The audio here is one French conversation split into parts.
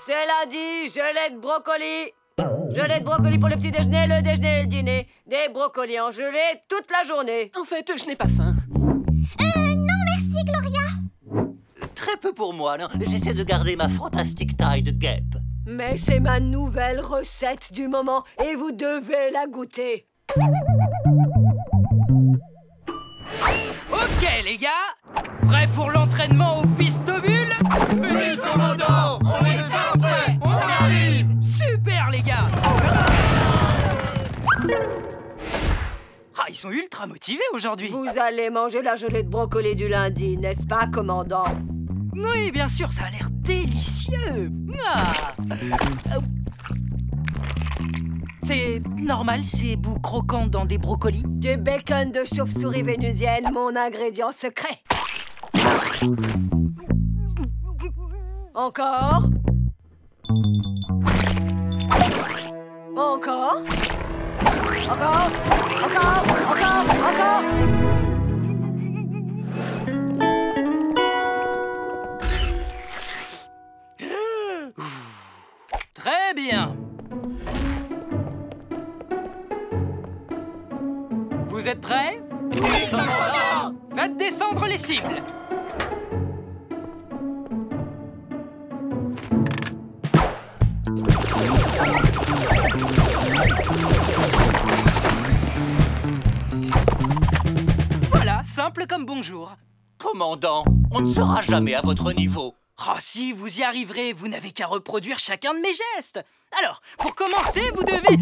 C'est lundi, gelée de brocoli. Gelée de brocoli pour le petit déjeuner, le déjeuner et le dîner. Des brocolis en gelée toute la journée. En fait, je n'ai pas faim. Non merci, Gloria. Très peu pour moi, non. J'essaie de garder ma fantastique taille de guêpe. Mais c'est ma nouvelle recette du moment et vous devez la goûter. Ok, les gars, prêts pour l'entraînement au pistobule? Oui, commandant! On est fin prêt! On arrive! Super, les gars! Ah, ils sont ultra motivés aujourd'hui. Vous allez manger la gelée de brocoli du lundi, n'est-ce pas, commandant? Oui, bien sûr, ça a l'air délicieux. Ah. C'est normal, ces bouts croquants dans des brocolis? Du bacon de chauve-souris vénusienne, mon ingrédient secret. Encore. Encore. Encore. Encore. Encore. Encore. Très bien. Vous êtes prêts? Oui, commandant! Faites descendre les cibles. Voilà, simple comme bonjour. Commandant, on ne sera jamais à votre niveau. Oh, si, vous y arriverez, vous n'avez qu'à reproduire chacun de mes gestes. Alors, pour commencer, vous devez...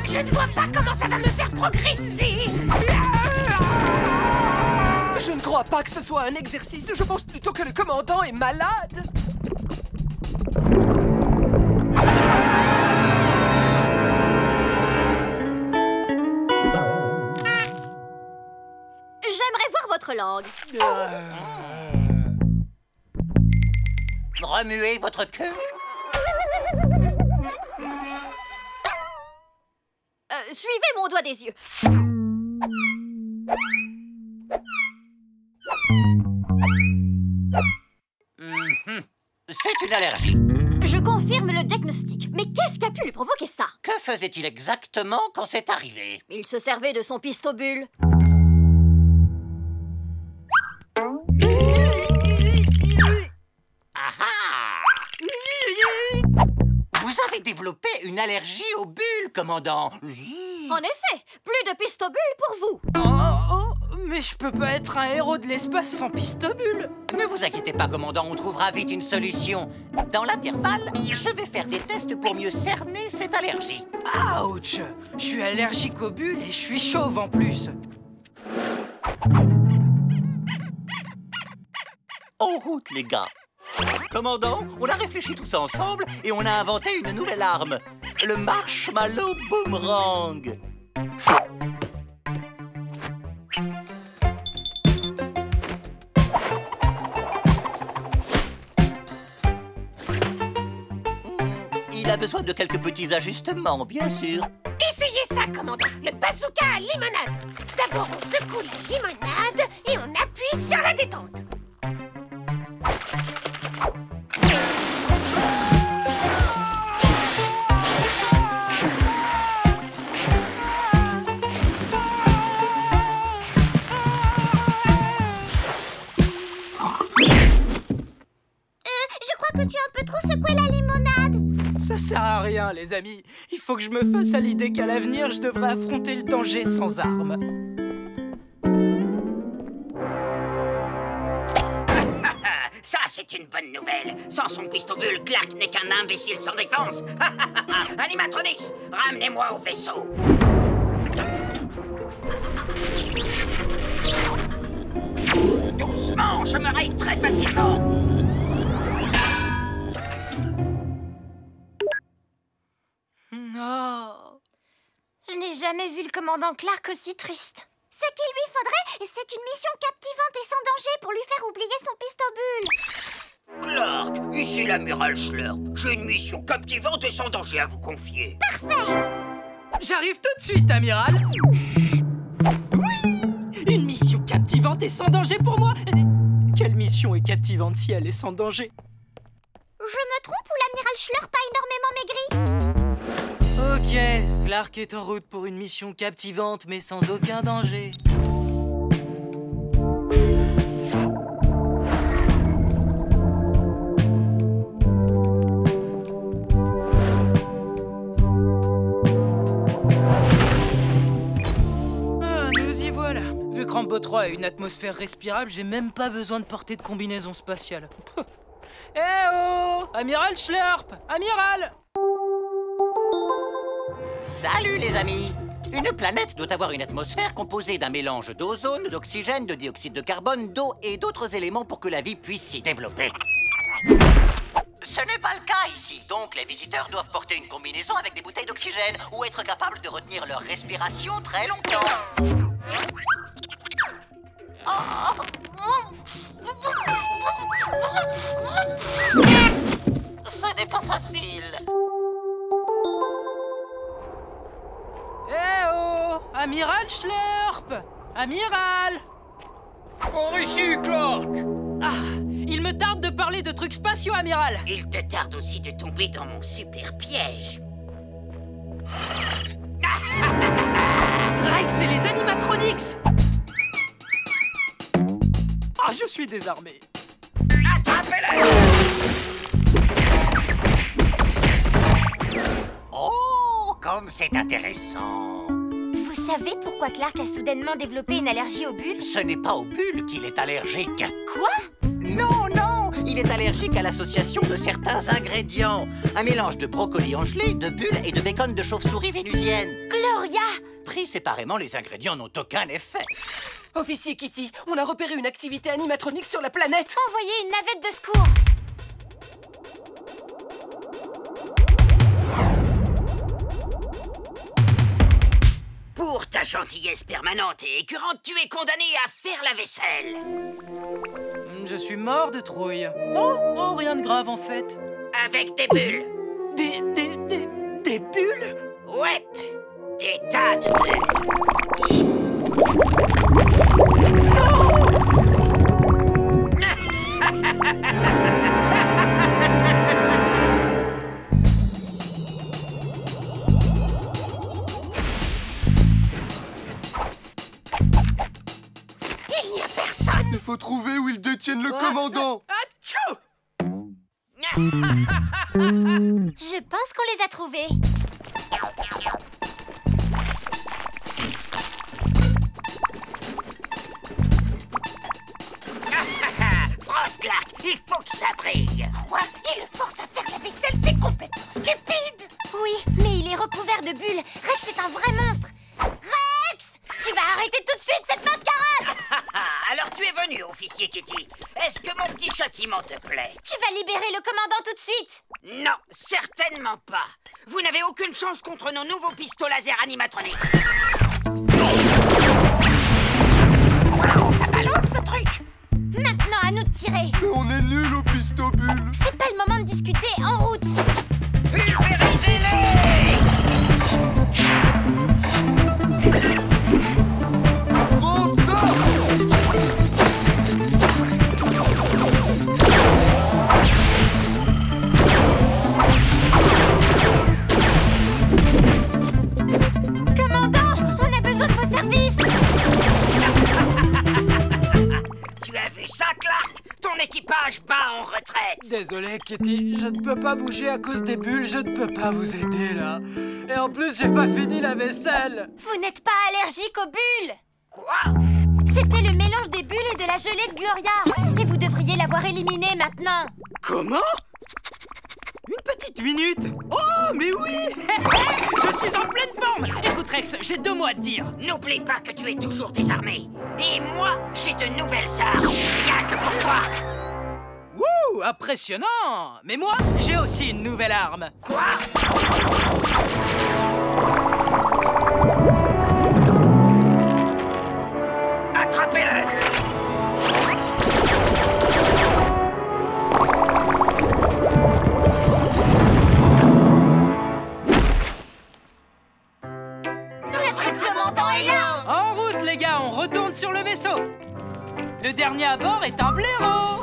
Je ne vois pas comment ça va me faire progresser. Je ne crois pas que ce soit un exercice. Je pense plutôt que le commandant est malade. J'aimerais voir votre langue. Remuez votre queue. Suivez mon doigt des yeux. C'est une allergie. Je confirme le diagnostic. Mais qu'est-ce qui a pu lui provoquer ça? Que faisait-il exactement quand c'est arrivé? Il se servait de son pistobule. Vous avez développé une allergie aux bulles, commandant. En effet, plus de pistobule pour vous. Mais je peux pas être un héros de l'espace sans pistobule. Ne vous inquiétez pas, commandant, on trouvera vite une solution. Dans l'intervalle, je vais faire des tests pour mieux cerner cette allergie. Ouch! Je suis allergique aux bulles et je suis chauve en plus. En route, les gars. Commandant, on a réfléchi tous ensemble et on a inventé une nouvelle arme. Le marshmallow boomerang. Il a besoin de quelques petits ajustements, bien sûr. Essayez ça, commandant. Le bazooka à limonade. D'abord, on secoue la limonade et on appuie sur la détente. Je crois que tu as un peu trop secoué la limonade. Ça sert à rien, les amis. Il faut que je me fasse à l'idée qu'à l'avenir, je devrais affronter le danger sans armes. Ça, c'est une bonne nouvelle. Sans son pistobule, Clark n'est qu'un imbécile sans défense. Animatronics, ramenez-moi au vaisseau. Doucement, je me raye très facilement. Non. Je n'ai jamais vu le commandant Clark aussi triste. Ce qu'il lui faudrait, c'est une mission captivante et sans danger pour lui faire oublier son pistobule. Clark, ici l'amiral Schlurp. J'ai une mission captivante et sans danger à vous confier. Parfait. J'arrive tout de suite, amiral. Oui. et sans danger pour moi. Quelle mission est captivante si elle est sans danger? Je me trompe ou l'amiral Schlurp a énormément maigri? Ok, Clark est en route pour une mission captivante mais sans aucun danger. Vu que Rambo 3 a une atmosphère respirable, j'ai même pas besoin de porter de combinaison spatiale. Eh oh! Amiral Schlurp! Amiral! Salut les amis! Une planète doit avoir une atmosphère composée d'un mélange d'ozone, d'oxygène, de dioxyde de carbone, d'eau et d'autres éléments pour que la vie puisse s'y développer. Ce n'est pas le cas ici, donc les visiteurs doivent porter une combinaison avec des bouteilles d'oxygène ou être capables de retenir leur respiration très longtemps. Ce n'est pas facile. Eh oh! Amiral Schlurp! Amiral! Par ici, Clark! Ah! Il me tarde de parler de trucs spatiaux, Amiral! Il te tarde aussi de tomber dans mon super piège. Rex et les animatronics! Ah, je suis désarmé. Attrapez-le! Oh, comme c'est intéressant! Vous savez pourquoi Clark a soudainement développé une allergie aux bulles? Ce n'est pas aux bulles qu'il est allergique. Quoi? Non, non! Il est allergique à l'association de certains ingrédients. Un mélange de brocoli gelé, de bulles et de bacon de chauve-souris vénusienne. Gloria! Pris séparément, les ingrédients n'ont aucun effet. Officier Kitty, on a repéré une activité animatronique sur la planète. Envoyez une navette de secours. Pour ta gentillesse permanente et écœurante, tu es condamné à faire la vaisselle. Je suis mort de trouille. Non, non, rien de grave en fait. Avec des bulles. Des bulles? Ouais, des tas de bulles. Il n'y a personne. Il faut trouver où ils détiennent le commandant. Atchou! Je pense qu'on les a trouvés. Frost, Clark, il faut que ça brille. Quoi? Et le force à faire la vaisselle, c'est complètement stupide. Oui, mais il est recouvert de bulles. Rex est un vrai monstre. Rex! Tu vas arrêter tout de suite cette mascarade. Alors tu es venu, officier Kitty. Est-ce que mon petit châtiment te plaît? Tu vas libérer le commandant tout de suite. Non, certainement pas. Vous n'avez aucune chance contre nos nouveaux pistons laser animatronics. Waouh, ça balance ce truc. Maintenant, à nous de tirer. Mais on est nuls au pistobule. C'est pas le moment de discuter, en route. Pulvérisez-les! Prends ça! Commandant, on a besoin de vos services. Tu as vu ça, Clark? Ton équipage bat en retraite. Désolé, Kitty, je ne peux pas bouger à cause des bulles, je ne peux pas vous aider là. Et en plus, j'ai pas fini la vaisselle. Vous n'êtes pas allergique aux bulles. Quoi? C'était le mélange des bulles et de la gelée de Gloria. Et vous devriez l'avoir éliminée maintenant. Comment? Une petite minute? Oh, mais oui! Je suis en pleine forme! Écoute, Rex, j'ai 2 mots à te dire. N'oublie pas que tu es toujours désarmé. Et moi, j'ai de nouvelles armes. Rien que pour toi. Wouh, impressionnant! Mais moi, j'ai aussi une nouvelle arme. Quoi? Attrapez-le! Notre commandant est là. En route, les gars, on retourne sur le vaisseau. Le dernier à bord est un blaireau.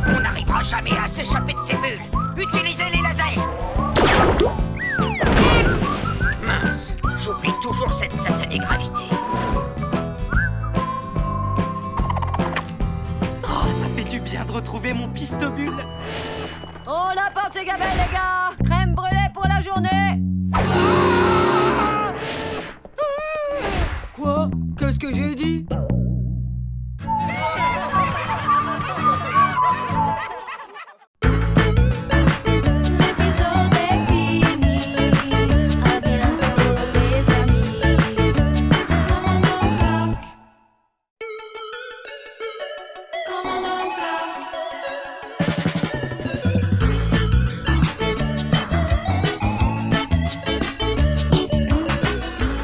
On n'arrivera jamais à s'échapper de ces bulles. Utilisez les lasers. Mince, j'oublie toujours cette satanée gravité. Oh, ça fait du bien de retrouver mon pistobule. On apporte ces gamelles, les gars. Crème brûlée pour la journée. Quoi? Qu'est-ce que j'ai dit? L'épisode est fini. À bientôt les amis. Commandant Clark. Commandant Clark.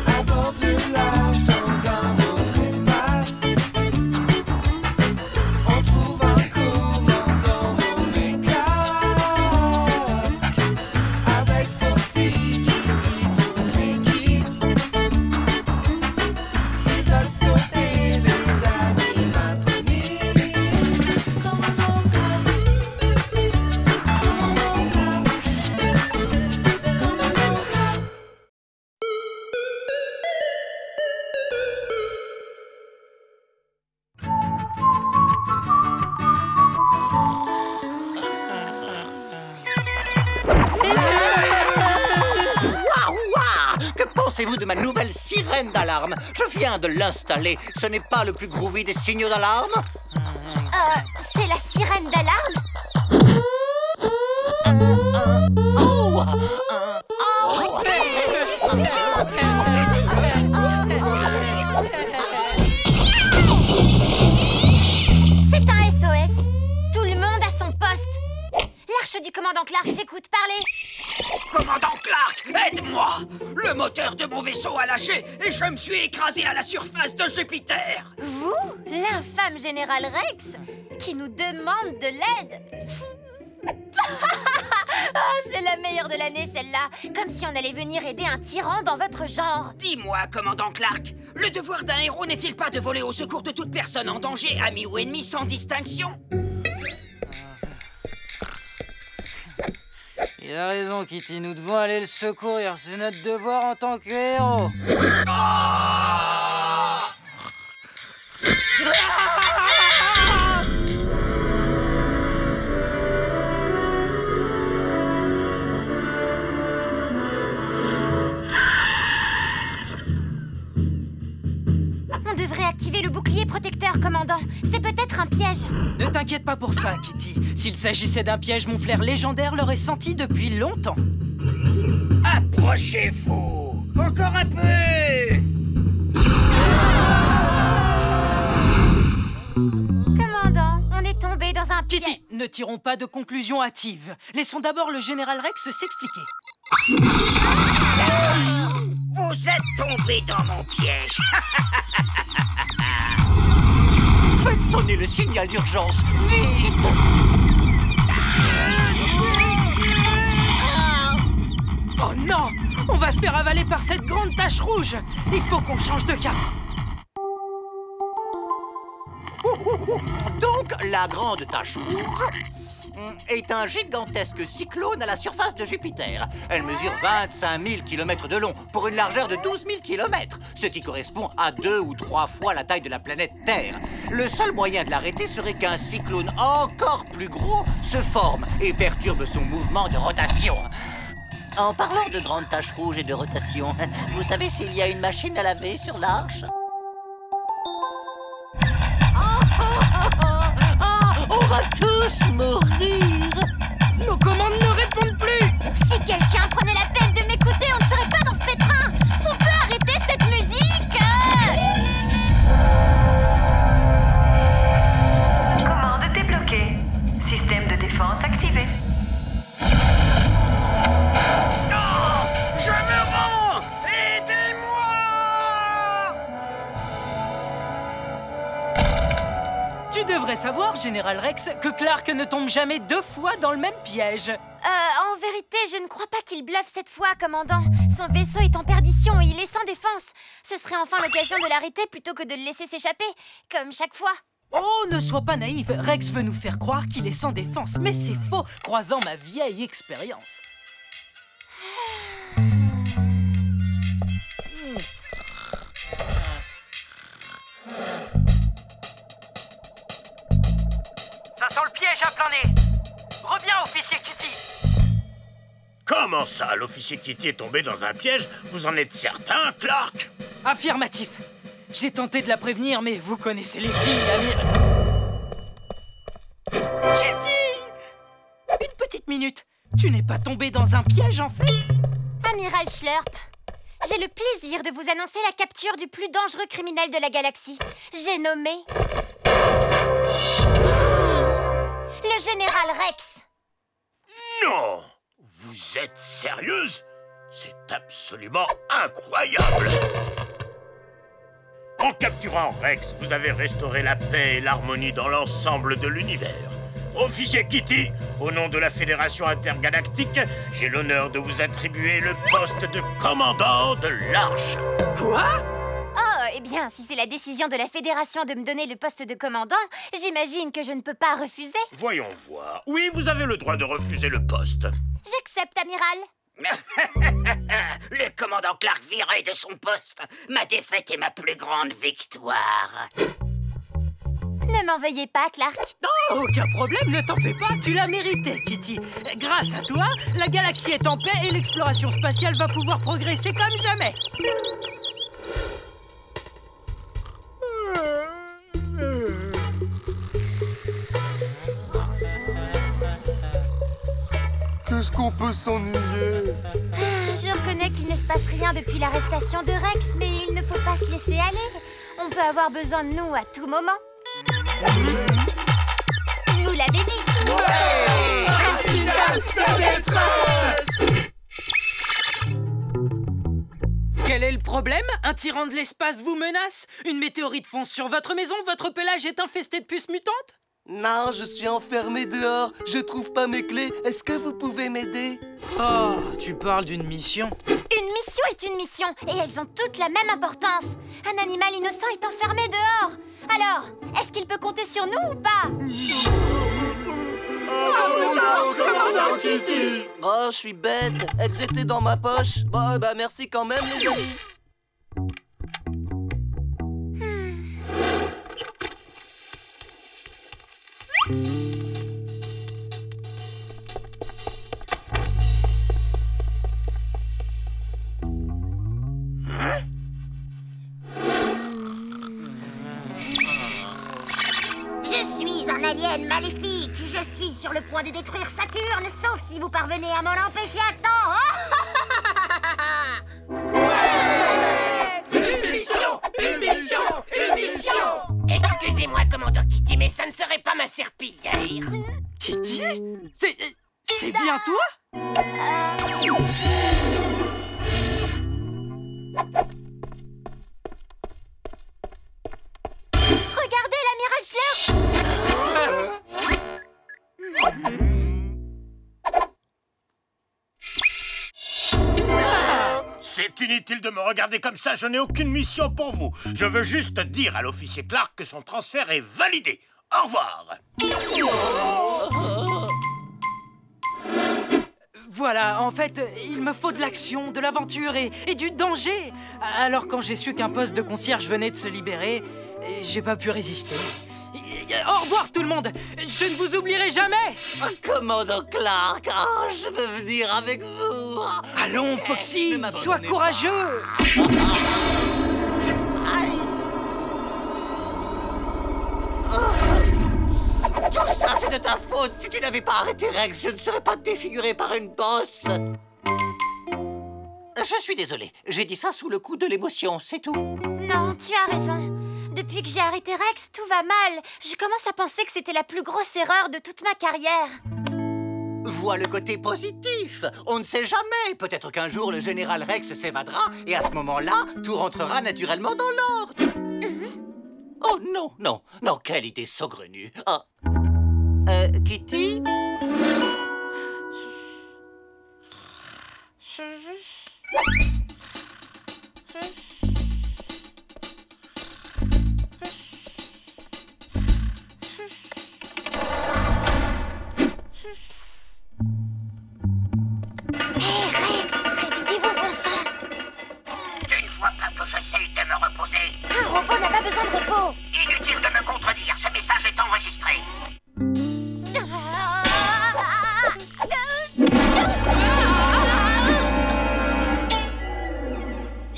À bord du large dans un autre espace, on trouve un commandant nommé Clark. Avec Foxy, Kitty, toute l'équipe, ils veulent stopper les animatroniques. Commandant Clark. Commandant Clark. Commandant Clark. Waouh, waouh! Que pensez-vous de ma nouvelle sirène d'alarme? Je viens de l'installer. Ce n'est pas le plus groovy des signaux d'alarme? C'est la sirène d'alarme? Oh! C'est un SOS. Tout le monde à son poste. L'arche du commandant Clark, j'écoute parler. Commandant Clark, aide-moi! Le moteur de mon vaisseau a lâché et je me suis écrasé à la surface de Jupiter. Vous, l'infâme général Rex, qui nous demande de l'aide. Oh, c'est la meilleure de l'année, celle-là. Comme si on allait venir aider un tyran dans votre genre. Dis-moi, commandant Clark, le devoir d'un héros n'est-il pas de voler au secours de toute personne en danger, ami ou ennemi, sans distinction? Il a raison, Kitty. Nous devons aller le secourir. C'est notre devoir en tant que héros. On devrait activer le bouclier protecteur, commandant. C'est peut-être un piège. Ne t'inquiète pas pour ça, Kitty. S'il s'agissait d'un piège, mon flair légendaire l'aurait senti depuis longtemps. Approchez-vous! Encore un peu! Commandant, on est tombé dans un piège. Kitty, ne tirons pas de conclusions hâtives. Laissons d'abord le général Rex s'expliquer. Vous êtes tombé dans mon piège! Faites sonner le signal d'urgence, vite! Oh non! On va se faire avaler par cette grande tache rouge! Il faut qu'on change de cap! Donc, la grande tache rouge est un gigantesque cyclone à la surface de Jupiter. Elle mesure 25 000 km de long pour une largeur de 12 000 km, ce qui correspond à 2 ou 3 fois la taille de la planète Terre. Le seul moyen de l'arrêter serait qu'un cyclone encore plus gros se forme et perturbe son mouvement de rotation. En parlant de grandes taches rouges et de rotation, vous savez s'il y a une machine à laver sur l'arche? On va tous mourir! Nos commandes ne répondent plus! Si quelqu'un prenait la peine de m'écouter, on ne serait pas dans ce pétrin. On peut arrêter cette musique. Commande débloquée. Système de défense activé. Non! Je me rends! Aidez-moi! Tu devrais devrait savoir, Général Rex, que Clark ne tombe jamais 2 fois dans le même piège. En vérité, je ne crois pas qu'il bluffe cette fois, commandant. Son vaisseau est en perdition et il est sans défense. Ce serait enfin l'occasion de l'arrêter plutôt que de le laisser s'échapper, comme chaque fois. Oh, ne sois pas naïve. Rex veut nous faire croire qu'il est sans défense, mais c'est faux, croisant ma vieille expérience. Ça sent le piège à plein nez. Reviens, officier Kitty. Comment ça, l'officier Kitty est tombé dans un piège? Vous en êtes certain, Clark? Affirmatif. J'ai tenté de la prévenir, mais vous connaissez les filles, Amiral. Kitty! Une petite minute. Tu n'es pas tombé dans un piège, en fait? Amiral Schlurp, j'ai le plaisir de vous annoncer la capture du plus dangereux criminel de la galaxie. J'ai nommé... le Général Rex. Non! Vous êtes sérieuse? C'est absolument incroyable! En capturant Rex, vous avez restauré la paix et l'harmonie dans l'ensemble de l'univers. Officier Kitty, au nom de la Fédération intergalactique, j'ai l'honneur de vous attribuer le poste de commandant de l'Arche. Quoi? Oh, eh bien, si c'est la décision de la Fédération de me donner le poste de commandant, j'imagine que je ne peux pas refuser. Voyons voir. Oui, vous avez le droit de refuser le poste. J'accepte, amiral. Le commandant Clark viré de son poste. Ma défaite est ma plus grande victoire. Ne m'en veuillez pas, Clark. Oh, aucun problème, ne t'en fais pas, tu l'as mérité, Kitty. Grâce à toi, la galaxie est en paix et l'exploration spatiale va pouvoir progresser comme jamais. Qu'est-ce qu'on peut s'ennuyer? Je reconnais qu'il ne se passe rien depuis l'arrestation de Rex, mais il ne faut pas se laisser aller. On peut avoir besoin de nous à tout moment. Je vous l'avais dit. Quel est le problème? Un tyran de l'espace vous menace? Une météorite fonce sur votre maison? Votre pelage est infesté de puces mutantes? Non, je suis enfermé dehors. Je trouve pas mes clés. Est-ce que vous pouvez m'aider? Oh, tu parles d'une mission? Une mission est une mission, et elles ont toutes la même importance. Un animal innocent est enfermé dehors. Alors, est-ce qu'il peut compter sur nous ou pas? Commandant Kitty! Oh, je suis bête. Elles étaient dans ma poche. Bon, bah merci quand même, les amis. Je suis un alien maléfique. Je suis sur le point de détruire Saturne, sauf si vous parvenez à m'en empêcher à temps. Une mission! Une mission! Une mission! Excusez-moi, commandant Kitty, mais ça ne serait pas ma serpillière. Kitty? C'est bien toi? Regardez l'amiral Schlurp. C'est inutile de me regarder comme ça, je n'ai aucune mission pour vous. Je veux juste dire à l'officier Clark que son transfert est validé. Au revoir. Voilà, en fait, il me faut de l'action, de l'aventure et du danger. Alors quand j'ai su qu'un poste de concierge venait de se libérer, j'ai pas pu résister. Au revoir tout le monde. Je ne vous oublierai jamais. Commandant Clark, je veux venir avec vous. Allons, Foxy, sois courageux. Tout ça, c'est de ta faute. Si tu n'avais pas arrêté Rex, je ne serais pas défiguré par une bosse. Je suis désolé. J'ai dit ça sous le coup de l'émotion, c'est tout. Non, tu as raison. Depuis que j'ai arrêté Rex, tout va mal. Je commence à penser que c'était la plus grosse erreur de toute ma carrière. Vois le côté positif. On ne sait jamais. Peut-être qu'un jour, le général Rex s'évadera et à ce moment-là, tout rentrera naturellement dans l'ordre. Oh non, non, non, quelle idée saugrenue. Ah. Kitty? Un robot n'a pas besoin de repos. Inutile de me contredire, ce message est enregistré.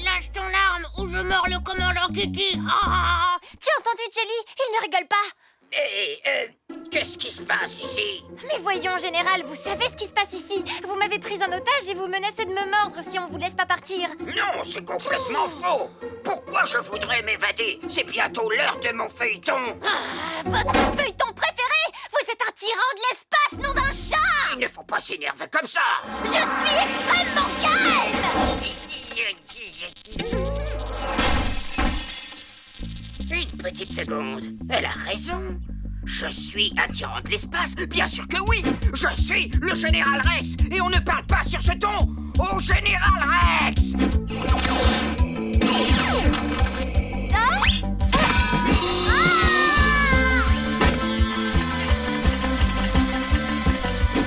Lâche ton arme ou je mords le commandant Kitty. Tu as entendu, Jelly? Il ne rigole pas. Qu'est-ce qui se passe ici? Mais voyons, Général, vous savez ce qui se passe ici. Vous m'avez prise en otage et vous menacez de me mordre si on vous laisse pas partir. Non, c'est complètement faux. Pourquoi je voudrais m'évader? C'est bientôt l'heure de mon feuilleton. Votre feuilleton préféré? Vous êtes un tyran de l'espace, nom d'un chat! Il ne faut pas s'énerver comme ça. Je suis extrêmement calme! Une petite seconde. Elle a raison. Je suis un tyran de l'espace? Bien sûr que oui. Je suis le Général Rex. Et on ne parle pas sur ce ton. Au Général Rex!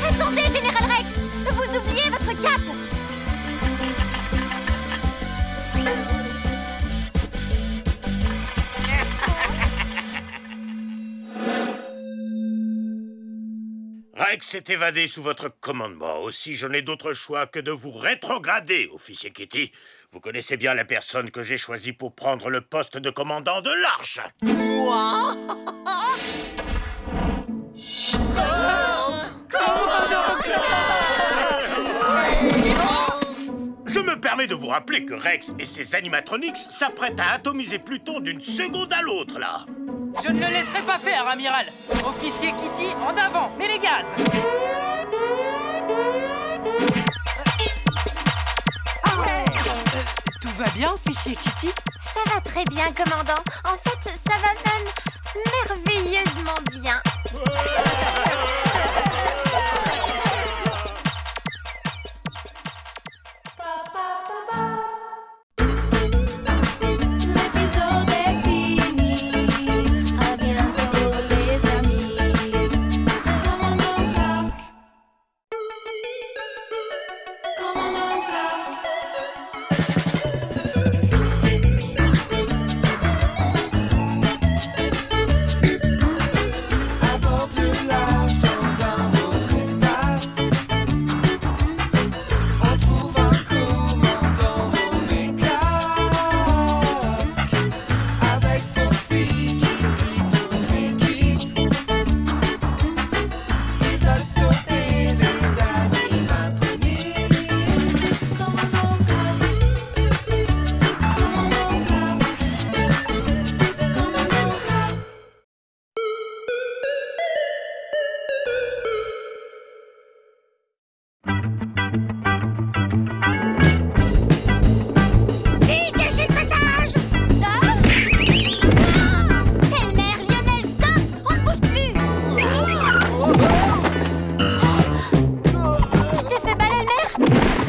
Attendez, Général Rex! Vous oubliez votre cape! Rex s'est évadé sous votre commandement. Aussi, je n'ai d'autre choix que de vous rétrograder, officier Kitty. Vous connaissez bien la personne que j'ai choisie pour prendre le poste de commandant de l'Arche. Moi? Je me permets de vous rappeler que Rex et ses animatronics s'apprêtent à atomiser Pluton d'une seconde à l'autre, là. Je ne le laisserai pas faire, amiral. Officier Kitty, en avant, mets les gaz. Tout va bien, officier Kitty? Ça va très bien, commandant. En fait, ça va même merveilleusement bien. L'épisode est fini. À bientôt, les amis. Commandant Clark. Commandant Clark. À bord du large dans un autre espace, on trouve un commandant nommé Clark. Avec Foxy, Kitty, toute l'équipe, ils veulent stopper les animatronics. Commandant Clark. Commandant Clark. Commandant Clark. Dégagez le passage! Elmer, Lionel, stop! On ne bouge plus! Tu t'es fait mal, Elmer?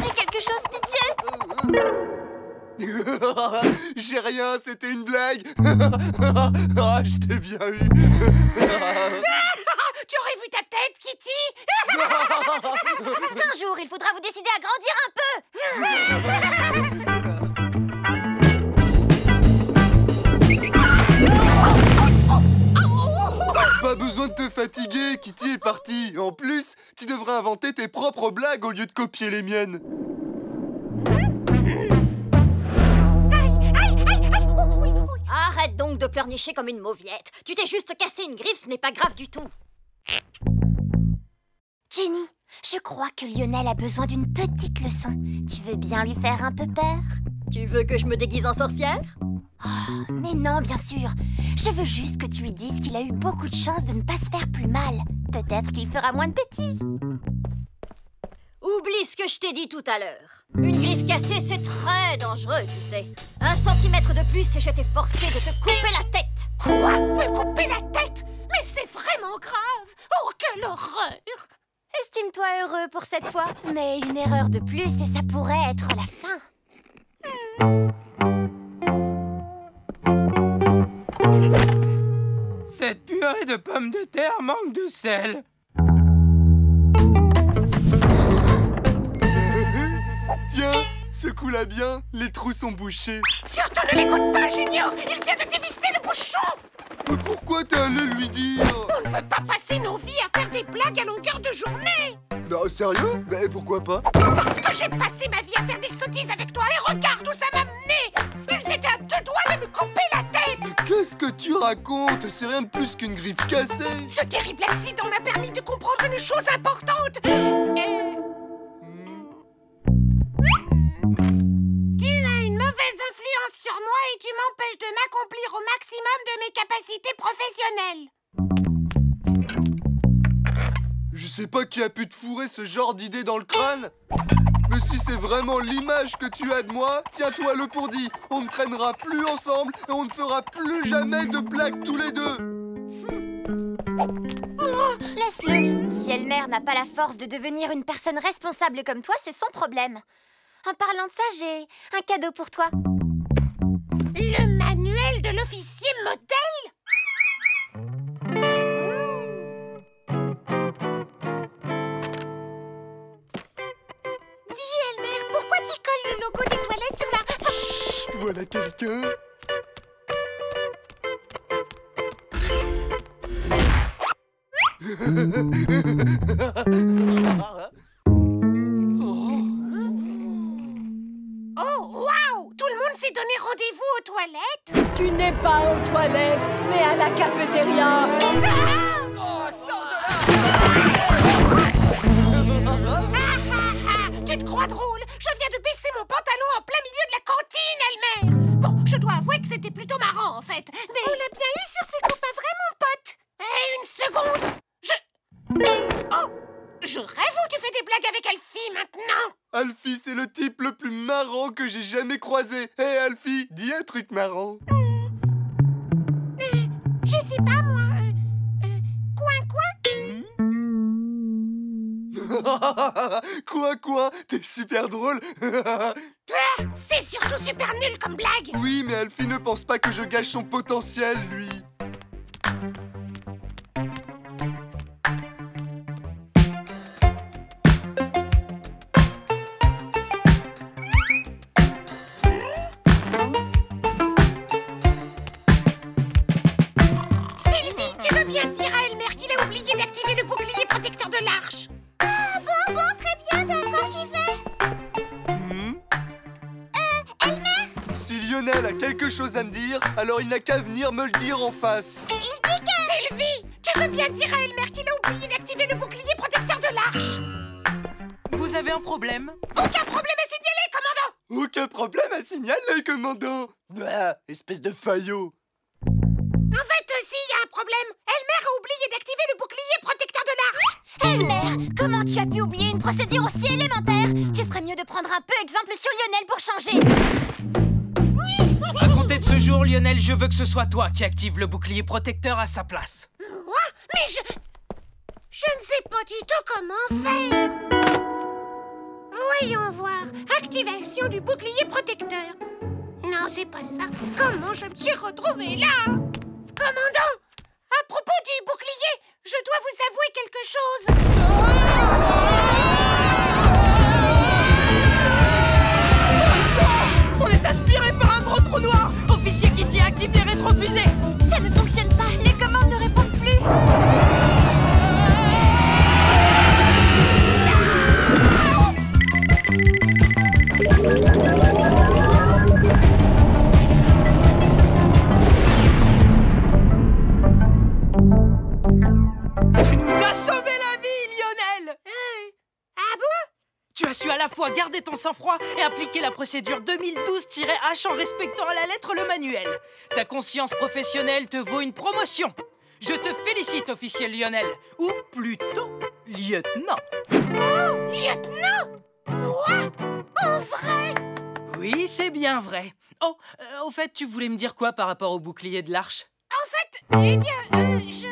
Dis quelque chose, pitié! J'ai rien, c'était une blague. Ah, je t'ai bien eu. Tu aurais vu ta tête, Kitty! Un jour, il faudra vous décider à grandir un peu! Pas besoin de te fatiguer, Kitty est partie. En plus, tu devrais inventer tes propres blagues au lieu de copier les miennes. Arrête donc de pleurnicher comme une mauviette. Tu t'es juste cassé une griffe, ce n'est pas grave du tout. Jenny, je crois que Lionel a besoin d'une petite leçon. Tu veux bien lui faire un peu peur? Tu veux que je me déguise en sorcière? Oh, mais non, bien sûr. Je veux juste que tu lui dises qu'il a eu beaucoup de chance de ne pas se faire plus mal. Peut-être qu'il fera moins de bêtises. Oublie ce que je t'ai dit tout à l'heure. Une griffe cassée, c'est très dangereux, tu sais. 1 centimètre de plus et je t'ai forcé de te couper la tête. Quoi? Me couper la tête? Mais c'est vraiment grave! Oh, quelle horreur! Estime-toi heureux pour cette fois, mais une erreur de plus et ça pourrait être la fin. Cette purée de pommes de terre manque de sel. Tiens, secoue-la bien, les trous sont bouchés. Surtout ne l'écoute pas, Junior! Il vient de dévisser le bouchon! Mais pourquoi t'es allé lui dire? On ne peut pas passer nos vies à faire des blagues à longueur de journée! Non, sérieux? Mais pourquoi pas? Parce que j'ai passé ma vie à faire des sottises avec toi et regarde où ça m'a mené! Ils étaient à 2 doigts de me couper la tête! Qu'est-ce que tu racontes? C'est rien de plus qu'une griffe cassée. Ce terrible accident m'a permis de comprendre une chose importante! Tu as une mauvaise influence sur moi et tu m'empêches de m'accomplir au maximum de mes capacités professionnelles! Je sais pas qui a pu te fourrer ce genre d'idée dans le crâne. Mais si c'est vraiment l'image que tu as de moi, tiens-toi-le pour dit. On ne traînera plus ensemble et on ne fera plus jamais de blagues tous les deux. Laisse-le. Si Elmer n'a pas la force de devenir une personne responsable comme toi, c'est son problème. En parlant de ça, j'ai un cadeau pour toi. Le manuel de l'officier modèle? Dis, Elmer, pourquoi tu colles le logo des toilettes sur la... Chut, voilà quelqu'un. Oh, waouh! Tout le monde s'est donné rendez-vous aux toilettes? Tu n'es pas aux toilettes, mais à la cafétéria. Tu te crois drôle? Je viens de baisser mon pantalon en plein milieu de la cantine, Elmer! Bon, je dois avouer que c'était plutôt marrant, en fait. Mais on l'a bien eu sur ses coups, pas vrai, mon pote? Une seconde! Oh! Je rêve ou tu fais des blagues avec Alfie, maintenant? Alfie, c'est le type le plus marrant que j'ai jamais croisé. Hé, Alfie, dis un truc marrant. Je sais pas, moi. Quoi, t'es super drôle. C'est surtout super nul comme blague. Oui, mais Alfie ne pense pas que je gâche son potentiel, lui. Sylvie, tu veux bien dire à Elmer qu'il a oublié d'activer le bouclier protecteur de l'arche? Ah bon, très bien, d'accord, j'y vais. Elmer? Si Lionel a quelque chose à me dire, alors il n'a qu'à venir me le dire en face. Il dit que... Sylvie, tu veux bien dire à Elmer qu'il a oublié d'activer le bouclier protecteur de l'arche? Vous avez un problème? Aucun problème à signaler, commandant! Aucun problème à signaler, commandant. Ah, espèce de faillot. En fait, si, il y a un problème. Elmer a oublié d'activer le bouclier protecteur de l'arche. Elmer, comment tu as pu oublier une procédure aussi élémentaire? Tu ferais mieux de prendre un peu exemple sur Lionel pour changer. À compter de ce jour, Lionel, je veux que ce soit toi qui active le bouclier protecteur à sa place. Moi? Mais je ne sais pas du tout comment faire. Voyons voir. Activation du bouclier protecteur. Non, c'est pas ça. Comment je me suis retrouvée là? Commandant, à propos du bouclier, je dois vous avouer quelque chose. On est aspiré par un gros trou noir. Officier Kitty, active les rétrofusées. Ça ne fonctionne pas, les commandes ne répondent plus. Tu nous as sauvé la vie, Lionel. Ah bon? Tu as su à la fois garder ton sang-froid et appliquer la procédure 2012-H en respectant à la lettre le manuel. Ta conscience professionnelle te vaut une promotion. Je te félicite, officier Lionel. Ou plutôt, lieutenant. Oh, lieutenant? Moi? En vrai? Oui, c'est bien vrai. Oh, au fait, tu voulais me dire quoi par rapport au bouclier de l'arche? En fait, Eh bien, je...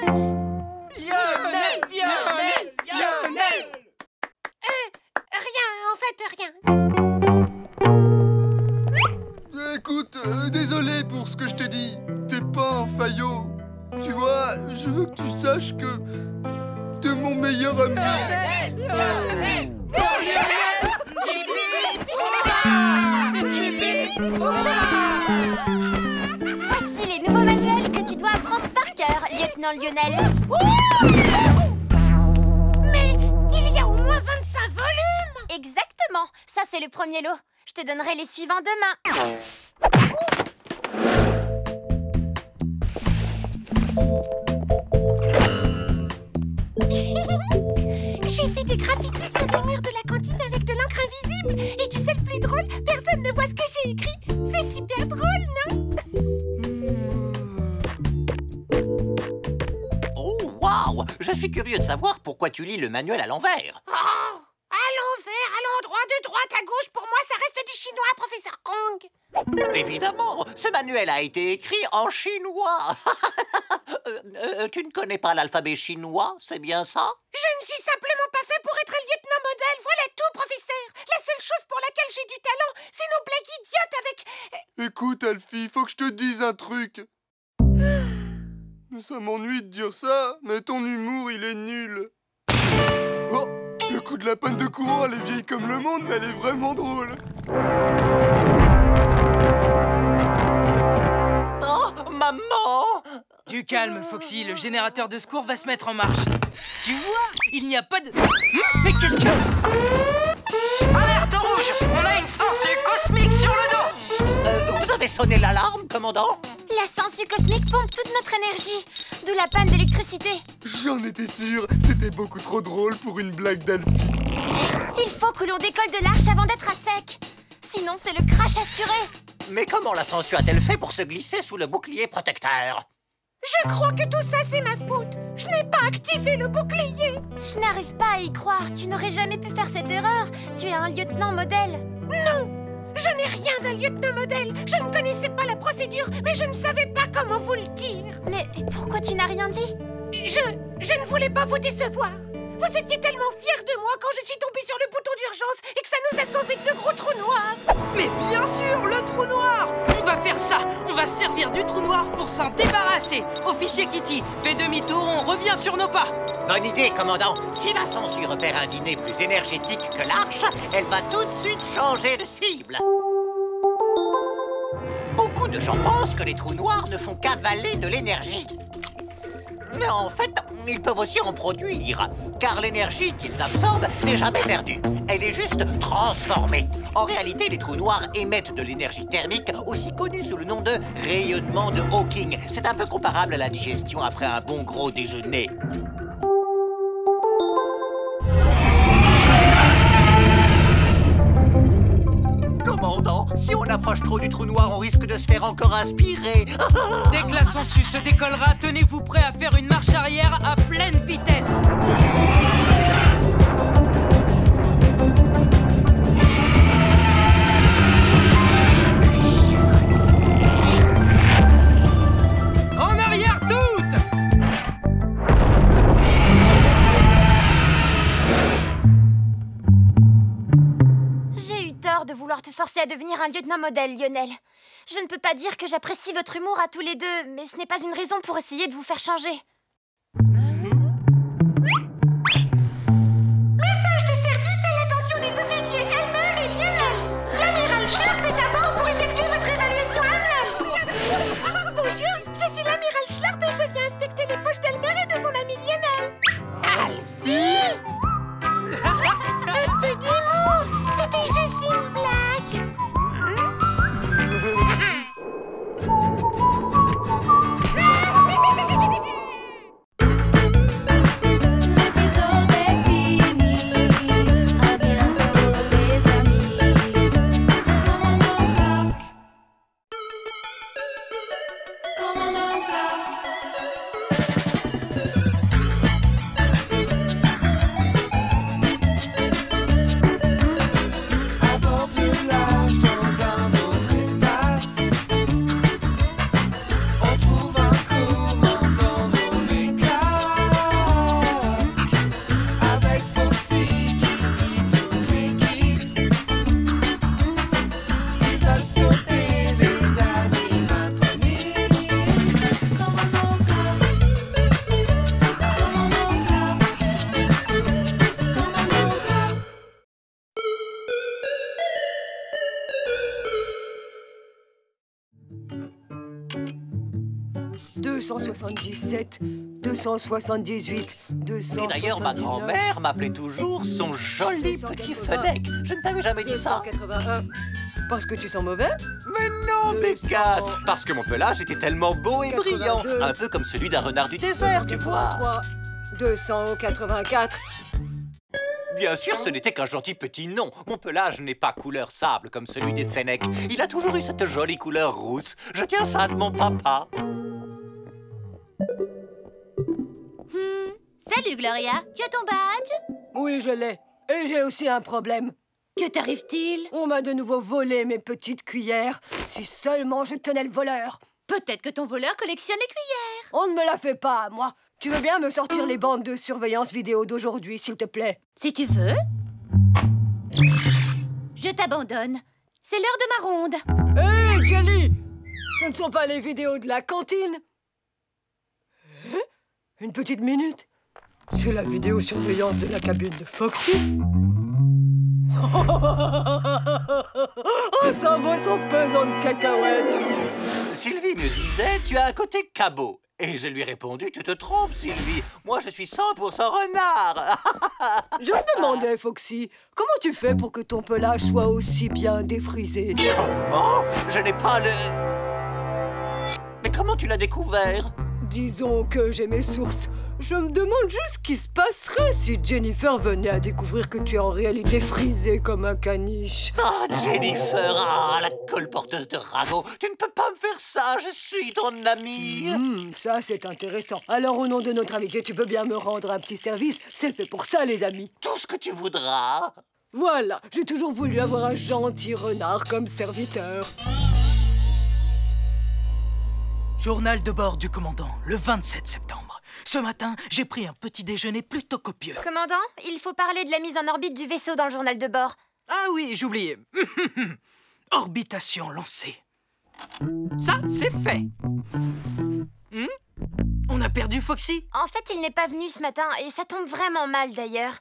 Lionel! Rien, en fait, rien. Écoute, désolé pour ce que je t'ai dit. T'es pas un faillot. Tu vois, je veux que tu saches que t'es mon meilleur ami. Voici les nouveaux manuels que tu dois apprendre par cœur, lieutenant Lionel. Mais il y a au moins 25 volumes. Exactement. Ça, c'est le premier lot. Je te donnerai les suivants demain. J'ai fait des graffitis sur les murs de la cantine avec de l'encre invisible. Et tu sais le plus drôle, personne ne voit ce que j'ai écrit. C'est super drôle, non? Oh, waouh! Je suis curieux de savoir pourquoi tu lis le manuel à l'envers. Oh, à l'envers, à l'endroit, de droite à gauche, pour moi, ça reste du chinois, professeur Kong. Évidemment, ce manuel a été écrit en chinois. Tu ne connais pas l'alphabet chinois, c'est bien ça? Je ne suis simplement pas fait pour être un lieutenant modèle, voilà tout, professeur. La seule chose pour laquelle j'ai du talent, c'est nos blagues idiotes avec... Écoute, Alfie, faut que je te dise un truc. Ça m'ennuie de dire ça, mais ton humour, il est nul. Oh, le coup de la panne de courant, elle est vieille comme le monde, mais elle est vraiment drôle. Oh, maman! Du calme, Foxy, le générateur de secours va se mettre en marche. Tu vois, il n'y a pas de... Mais qu'est-ce que... Alerte rouge! On a une sangsue cosmique sur le dos! Vous avez sonné l'alarme, commandant? La sangsue cosmique pompe toute notre énergie, d'où la panne d'électricité. J'en étais sûr, c'était beaucoup trop drôle pour une blague d'Alfie. Il faut que l'on décolle de l'arche avant d'être à sec. Sinon, c'est le crash assuré. Mais comment la sangsue a-t-elle fait pour se glisser sous le bouclier protecteur? Je crois que tout ça, c'est ma faute. Je n'ai pas activé le bouclier. Je n'arrive pas à y croire. Tu n'aurais jamais pu faire cette erreur. Tu es un lieutenant modèle. Non, je n'ai rien d'un lieutenant modèle. Je ne connaissais pas la procédure, mais je ne savais pas comment vous le dire. Mais pourquoi tu n'as rien dit? Je ne voulais pas vous décevoir. Vous étiez tellement fiers de moi quand je suis tombée sur le bouton d'urgence et que ça nous a sauvés de ce gros trou noir. Mais bien sûr, le trou noir! On va faire ça! On va se servir du trou noir pour s'en débarrasser! Officier Kitty, fais demi-tour, on revient sur nos pas! Bonne idée, commandant. Si la sangsue repère un dîner plus énergétique que l'arche, elle va tout de suite changer de cible. Beaucoup de gens pensent que les trous noirs ne font qu'avaler de l'énergie. Mais en fait, ils peuvent aussi en produire, car l'énergie qu'ils absorbent n'est jamais perdue. Elle est juste transformée. En réalité, les trous noirs émettent de l'énergie thermique, aussi connue sous le nom de rayonnement de Hawking. C'est un peu comparable à la digestion après un bon gros déjeuner. Commandant, si on approche trop du trou noir, on risque de se faire encore aspirer. Dès que la sangsue se décollera, tenez-vous prêt à faire une marche arrière à pleine vitesse. En arrière toutes! J'ai eu tort de vouloir te forcer à devenir un lieutenant modèle, Lionel. Je ne peux pas dire que j'apprécie votre humour à tous les deux, mais ce n'est pas une raison pour essayer de vous faire changer. Message de service à l'attention des officiers Elmer et Lionel. L'amiral Schlurp est à bord pour effectuer votre évaluation annuelle. Bonjour, je suis l'amiral Schlurp et je viens inspecter les poches d'Elmer et de son ami Lionel. Alfie! Un peu d'humour, c'était juste une blague. 277, 278, 279... Et d'ailleurs, ma grand-mère m'appelait toujours son joli petit Fennec. Je ne t'avais jamais dit ça. 281. Parce que tu sens mauvais? Mais non, Bécasse! Parce que mon pelage était tellement beau et brillant. Un peu comme celui d'un renard du désert, tu vois. 284. Bien sûr, ce n'était qu'un gentil petit nom. Mon pelage n'est pas couleur sable comme celui des Fennecs. Il a toujours eu cette jolie couleur rousse. Je tiens ça de mon papa. Salut, Gloria. Tu as ton badge? Oui, je l'ai. Et j'ai aussi un problème. Que t'arrive-t-il? On m'a de nouveau volé mes petites cuillères. Si seulement je tenais le voleur. Peut-être que ton voleur collectionne les cuillères. On ne me la fait pas, moi. Tu veux bien me sortir les bandes de surveillance vidéo d'aujourd'hui, s'il te plaît? Si tu veux. Je t'abandonne. C'est l'heure de ma ronde. Hé, Jelly! Ce ne sont pas les vidéos de la cantine? Une petite minute. C'est la vidéosurveillance de la cabine de Foxy. Oh, ça vaut son pesant de cacahuètes. Sylvie me disait, tu as un côté cabot. Et je lui ai répondu, tu te trompes, Sylvie. Moi, je suis 100% renard. Je me demandais, Foxy, comment tu fais pour que ton pelage soit aussi bien défrisé? Comment? Je n'ai pas le... Mais comment tu l'as découvert? Disons que j'ai mes sources. Je me demande juste ce qui se passerait si Jennifer venait à découvrir que tu es en réalité frisé comme un caniche. Ah, Jennifer, la colporteuse de ragots, tu ne peux pas me faire ça, je suis ton amie. Ça, c'est intéressant. Alors, au nom de notre amitié, tu peux bien me rendre un petit service. C'est fait pour ça, les amis. Tout ce que tu voudras. Voilà, j'ai toujours voulu avoir un gentil renard comme serviteur. Journal de bord du commandant, le 27 septembre. Ce matin, j'ai pris un petit déjeuner plutôt copieux. Commandant, il faut parler de la mise en orbite du vaisseau dans le journal de bord. Ah oui, j'oubliais. Orbitation lancée. Ça, c'est fait. On a perdu Foxy? En fait, il n'est pas venu ce matin et ça tombe vraiment mal d'ailleurs.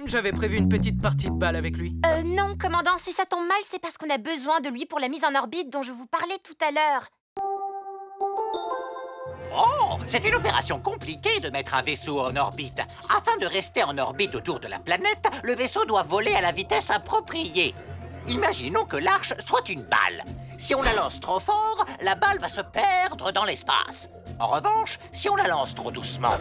J'avais prévu une petite partie de balle avec lui. Non, commandant, si ça tombe mal, c'est parce qu'on a besoin de lui pour la mise en orbite dont je vous parlais tout à l'heure. Oh, c'est une opération compliquée de mettre un vaisseau en orbite. Afin de rester en orbite autour de la planète, le vaisseau doit voler à la vitesse appropriée. Imaginons que l'arche soit une balle. Si on la lance trop fort, la balle va se perdre dans l'espace. En revanche, si on la lance trop doucement,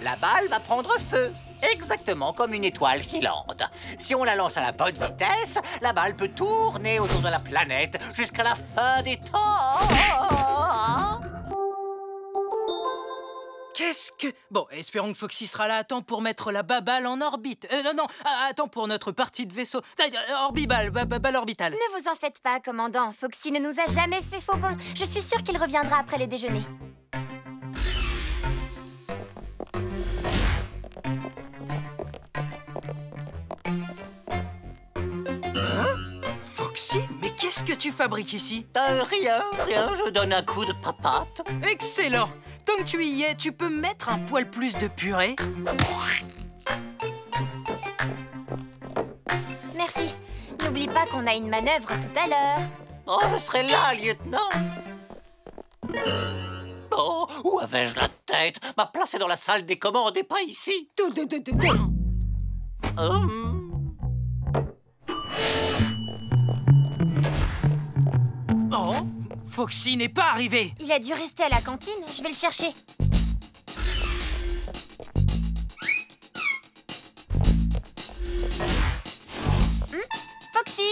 la balle va prendre feu. Exactement comme une étoile filante. Si on la lance à la bonne vitesse, la balle peut tourner autour de la planète jusqu'à la fin des temps. Qu'est-ce que... Bon, espérons que Foxy sera là à temps pour mettre la balle en orbite. Non, à temps pour notre partie de vaisseau. Orbiball, balle orbitale. Ne vous en faites pas, commandant. Foxy ne nous a jamais fait faux bond. Je suis sûre qu'il reviendra après le déjeuner. Foxy, mais qu'est-ce que tu fabriques ici? Rien, je donne un coup de papate. Excellent! Tant que tu y es, tu peux mettre un poil plus de purée? Merci. N'oublie pas qu'on a une manœuvre tout à l'heure. Oh, je serai là, lieutenant. Oh, où avais-je la tête? Ma place est dans la salle des commandes et pas ici. Oh, Foxy n'est pas arrivé. Il a dû rester à la cantine, je vais le chercher. Foxy!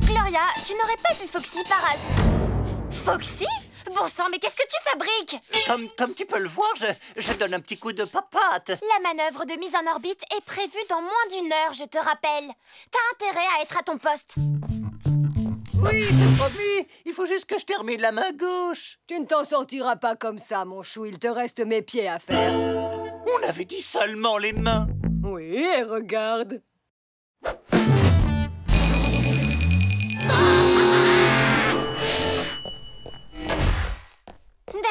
Gloria, tu n'aurais pas vu Foxy par hasard? Foxy? Bon sang, mais qu'est-ce que tu fabriques? Comme tu peux le voir, je donne un petit coup de papate. La manœuvre de mise en orbite est prévue dans moins d'1 heure, je te rappelle. T'as intérêt à être à ton poste. Oui, c'est promis. Il faut juste que je termine la main gauche. Tu ne t'en sortiras pas comme ça, mon chou. Il te reste mes pieds à faire. On avait dit seulement les mains. Oui, et regarde.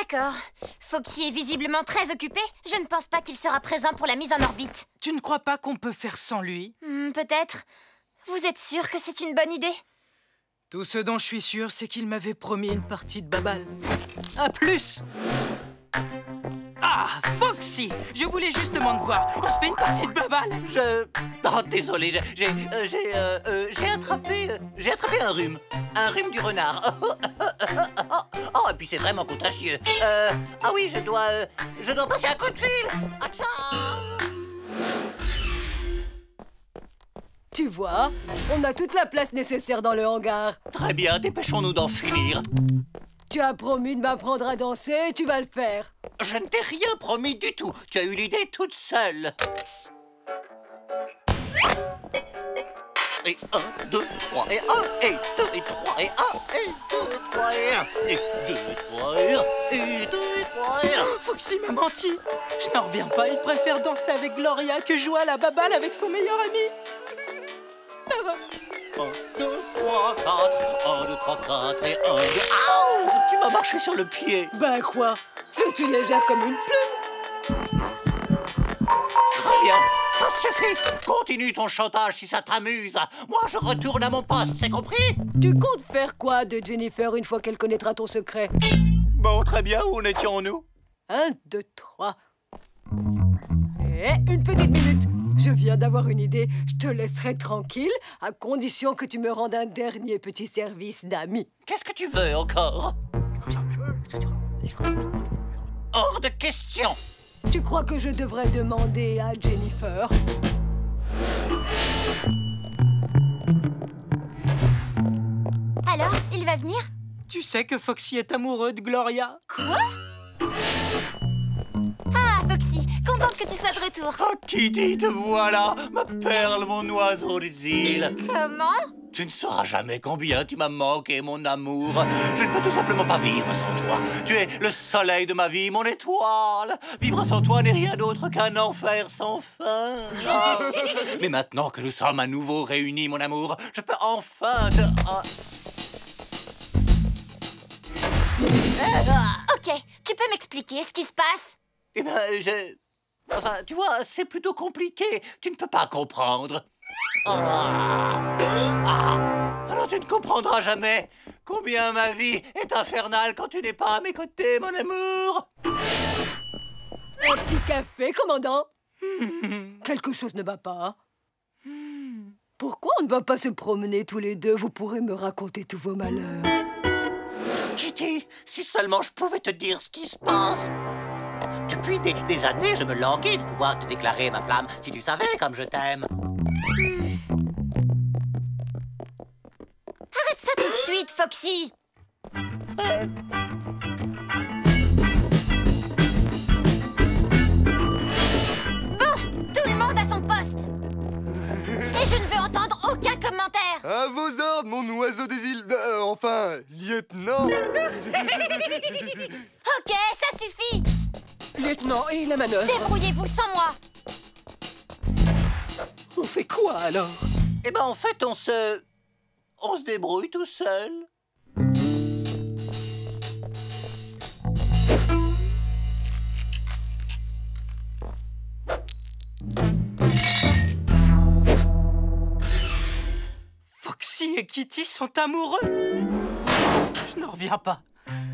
D'accord. Foxy est visiblement très occupé. Je ne pense pas qu'il sera présent pour la mise en orbite. Tu ne crois pas qu'on peut faire sans lui? Peut-être. Vous êtes sûr que c'est une bonne idée? Tout ce dont je suis sûr, c'est qu'il m'avait promis une partie de Babal. À plus! Ah, Foxy! Je voulais justement te voir. On se fait une partie de Babal? Oh, désolé, j'ai attrapé un rhume. Un rhume du renard. Oh, et puis c'est vraiment contagieux. Ah oui, je dois passer un coup de fil. Ah, ciao! Tu vois, on a toute la place nécessaire dans le hangar. Très bien, dépêchons-nous d'en finir. Tu as promis de m'apprendre à danser et tu vas le faire. Je ne t'ai rien promis du tout. Tu as eu l'idée toute seule. Et 1, 2, 3, et 1, et 2, et 3, et 1, et 2, 3, et 1, et 2, 3, et 1, et 2, 3, et 1. Foxy m'a menti. Je n'en reviens pas, il préfère danser avec Gloria que jouer à la Babal avec son meilleur ami. 1, 2, 3, 4, 1, 2, 3, 4, et 1, 2... Aouh! Tu m'as marché sur le pied. Ben quoi? Je suis légère comme une plume. Très bien, ça suffit. Continue ton chantage si ça t'amuse. Moi, je retourne à mon poste, c'est compris? Tu comptes faire quoi de Jennifer une fois qu'elle connaîtra ton secret? Bon, très bien, où en étions-nous? 1, 2, 3... Et une petite minute. Je viens d'avoir une idée. Je te laisserai tranquille, à condition que tu me rendes un dernier petit service d'ami. Qu'est-ce que tu veux encore? Hors de question. Tu crois que je devrais demander à Jennifer? Alors, il va venir? Tu sais que Foxy est amoureux de Gloria? Quoi? Ah, Foxy, contente que tu sois de retour. Oh, Kitty, te voilà, ma perle, mon oiseau des îles. Comment? Tu ne sauras jamais combien tu m'as manqué, mon amour. Je ne peux tout simplement pas vivre sans toi. Tu es le soleil de ma vie, mon étoile. Vivre sans toi n'est rien d'autre qu'un enfer sans fin. Ah. Mais maintenant que nous sommes à nouveau réunis, mon amour, je peux enfin te... Ok, tu peux m'expliquer ce qui se passe? Eh ben, Enfin, tu vois, c'est plutôt compliqué. Tu ne peux pas comprendre. Alors tu ne comprendras jamais combien ma vie est infernale quand tu n'es pas à mes côtés, mon amour. Un petit café, commandant? Quelque chose ne va pas. Pourquoi on ne va pas se promener tous les deux? Vous pourrez me raconter tous vos malheurs. Kitty, si seulement je pouvais te dire ce qui se passe. Depuis des années, je me languis de pouvoir te déclarer ma flamme, si tu savais comme je t'aime. Arrête ça tout de suite, Foxy. Bon, tout le monde à son poste. Et je ne veux entendre aucun commentaire. À vos ordres, mon oiseau des îles... enfin, lieutenant. Ok, ça suffit. Lieutenant, et la manœuvre? Débrouillez-vous sans moi. On fait quoi, alors? Eh ben, en fait, on se débrouille tout seul. Foxy et Kitty sont amoureux. Je n'en reviens pas.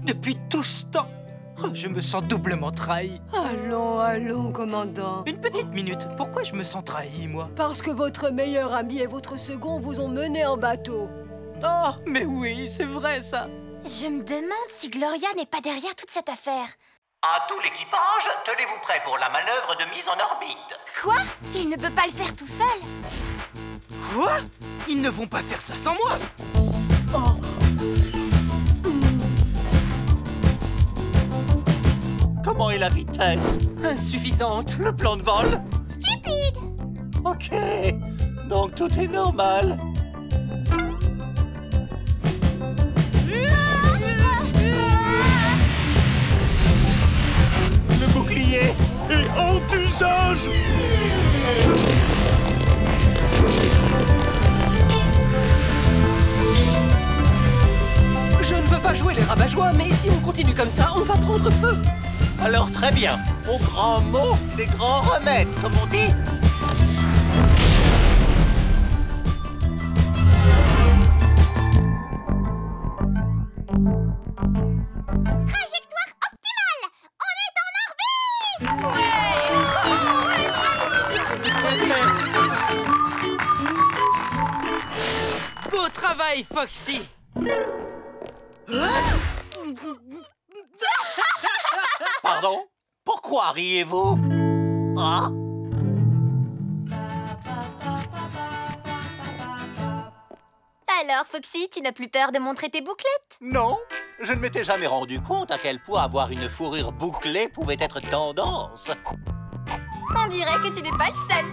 Depuis tout ce temps, je me sens doublement trahi. Allons, allons, commandant. Une petite minute, pourquoi je me sens trahi, moi? Parce que votre meilleur ami et votre second vous ont mené en bateau. Oh, mais oui, c'est vrai, ça. Je me demande si Gloria n'est pas derrière toute cette affaire. À tout l'équipage, tenez-vous prêts pour la manœuvre de mise en orbite. Quoi? Il ne peut pas le faire tout seul. Quoi? Ils ne vont pas faire ça sans moi. Oh. Comment est la vitesse? Insuffisante. Le plan de vol? Stupide. Ok, donc tout est normal. Le bouclier est en usage. Je ne veux pas jouer les rabat-joie, mais si on continue comme ça, on va prendre feu. Alors très bien, au grand mot, les grands remèdes, comme on dit. travail, Foxy. Pardon? Pourquoi riez-vous? Ah? Alors, Foxy, tu n'as plus peur de montrer tes bouclettes? Non, je ne m'étais jamais rendu compte à quel point avoir une fourrure bouclée pouvait être tendance. On dirait que tu n'es pas le seul.